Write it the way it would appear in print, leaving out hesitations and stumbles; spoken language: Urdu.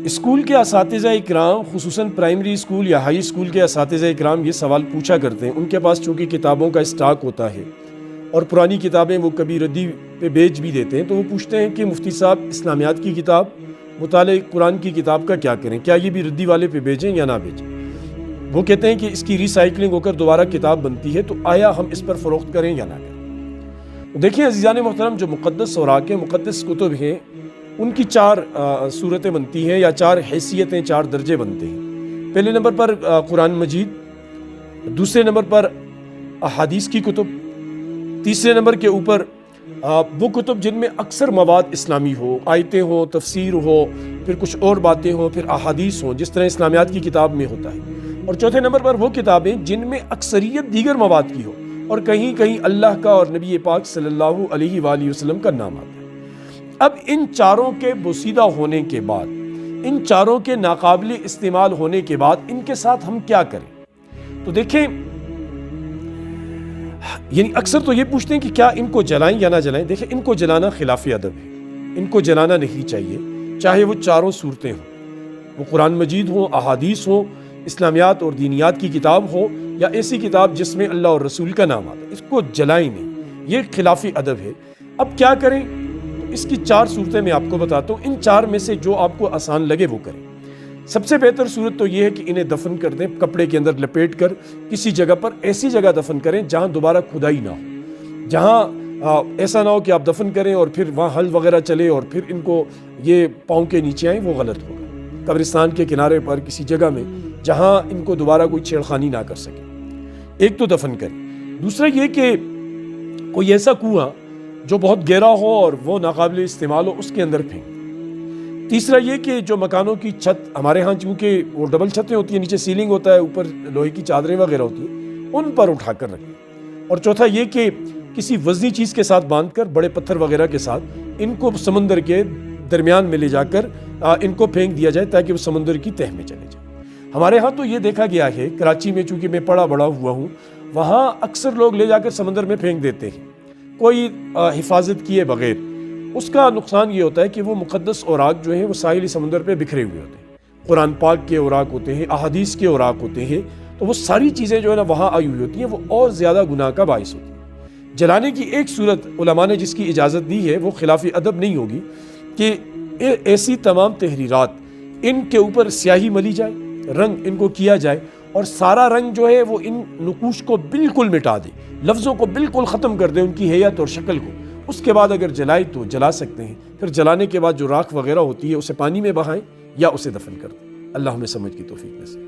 اسکول کے اساتذہ اکرام خصوصاً پرائمری اسکول یا ہائی اسکول کے اساتذہ اکرام یہ سوال پوچھا کرتے ہیں. ان کے پاس چونکہ کتابوں کا اسٹاک ہوتا ہے اور پرانی کتابیں وہ کبھی ردی پہ بیچ بھی دیتے ہیں، تو وہ پوچھتے ہیں کہ مفتی صاحب اسلامیات کی کتاب، مطالعہ قرآن کی کتاب کا کیا کریں؟ کیا یہ بھی ردی والے پہ بیچیں یا نہ بیچیں؟ وہ کہتے ہیں کہ اس کی ریسائکلنگ ہو کر دوبارہ کتاب بنتی ہے، تو آیا ہم اس پر فروخت کریں یا نہ کریں؟ دیکھیں عزیزان محترم، جو مقدس اوراق ہیں، مقدس کتب ہیں، ان کی 4 صورتیں بنتی ہیں یا 4 حیثیتیں، 4 درجے بنتے ہیں. پہلے نمبر پر قرآن مجید، دوسرے نمبر پر احادیث کی کتب، تیسرے نمبر کے اوپر وہ کتب جن میں اکثر مواد اسلامی ہو، آیتیں ہوں، تفسیر ہو، پھر کچھ اور باتیں ہوں، پھر احادیث ہوں، جس طرح اسلامیات کی کتاب میں ہوتا ہے. اور چوتھے نمبر پر وہ کتابیں جن میں اکثریت دیگر مواد کی ہو اور کہیں کہیں اللہ کا اور نبی پاک صلی اللہ علیہ وآلہ وسلم کا نام آتا ہے. اب ان 4 کے بوسیدہ ہونے کے بعد، ان 4 کے ناقابل استعمال ہونے کے بعد ان کے ساتھ ہم کیا کریں؟ تو دیکھیں، یعنی اکثر تو یہ پوچھتے ہیں کہ کیا ان کو جلائیں یا نہ جلائیں. دیکھیں، ان کو جلانا خلاف ادب ہے، ان کو جلانا نہیں چاہیے، چاہے وہ 4 صورتیں ہوں، وہ قرآن مجید ہوں، احادیث ہوں، اسلامیات اور دینیات کی کتاب ہو، یا ایسی کتاب جس میں اللہ اور رسول کا نام آتا ہے. اس کو جلائیں نہیں، یہ خلاف ادب ہے. اب کیا کریں؟ اس کی 4 صورتیں میں آپ کو بتاتا ہوں. ان 4 میں سے جو آپ کو آسان لگے وہ کریں. سب سے بہتر صورت تو یہ ہے کہ انہیں دفن کر دیں، کپڑے کے اندر لپیٹ کر کسی جگہ پر، ایسی جگہ دفن کریں جہاں دوبارہ کھدائی نہ ہو، جہاں ایسا نہ ہو کہ آپ دفن کریں اور پھر وہاں حل وغیرہ چلے اور پھر ان کو یہ پاؤں کے نیچے آئیں، وہ غلط ہوگا. قبرستان کے کنارے پر کسی جگہ میں جہاں ان کو دوبارہ کوئی چھیڑخانی نہ کر سکے. ایک تو دفن کریں. دوسرا یہ کہ کوئی ایسا کنواں جو بہت گہرا ہو اور وہ ناقابل استعمال ہو، اس کے اندر پھینک. تیسرا یہ کہ جو مکانوں کی چھت، ہمارے ہاں چونکہ وہ ڈبل چھتیں ہوتی ہیں، نیچے سیلنگ ہوتا ہے، اوپر لوہے کی چادریں وغیرہ ہوتی ہیں، ان پر اٹھا کر رکھیں. اور چوتھا یہ کہ کسی وزنی چیز کے ساتھ باندھ کر، بڑے پتھر وغیرہ کے ساتھ، ان کو سمندر کے درمیان میں لے جا کر ان کو پھینک دیا جائے تاکہ وہ سمندر کی تہہ میں چلے جائے. ہمارے ہاں تو یہ دیکھا گیا ہے، کراچی میں چونکہ میں پڑا بڑا ہوا ہوں، وہاں اکثر لوگ لے جا کر سمندر میں پھینک دیتے ہیں کوئی حفاظت کیے بغیر. اس کا نقصان یہ ہوتا ہے کہ وہ مقدس اوراق جو ہیں وہ ساحلی سمندر پہ بکھرے ہوئے ہوتے ہیں. قرآن پاک کے اوراق ہوتے ہیں، احادیث کے اوراق ہوتے ہیں، تو وہ ساری چیزیں جو ہے نا وہاں آئی ہوئی ہوتی ہیں، وہ اور زیادہ گناہ کا باعث ہوتی ہیں. جلانے کی ایک صورت علماء نے جس کی اجازت دی ہے وہ خلاف ادب نہیں ہوگی کہ ایسی تمام تحریرات، ان کے اوپر سیاہی ملی جائے، رنگ ان کو کیا جائے اور سارا رنگ جو ہے وہ ان نقوش کو بالکل مٹا دے، لفظوں کو بالکل ختم کر دے، ان کی حیت اور شکل کو. اس کے بعد اگر جلائے تو جلا سکتے ہیں. پھر جلانے کے بعد جو راکھ وغیرہ ہوتی ہے اسے پانی میں بہائیں یا اسے دفن کر دیں. اللہ ہمیں سمجھ کی توفیق نصیب.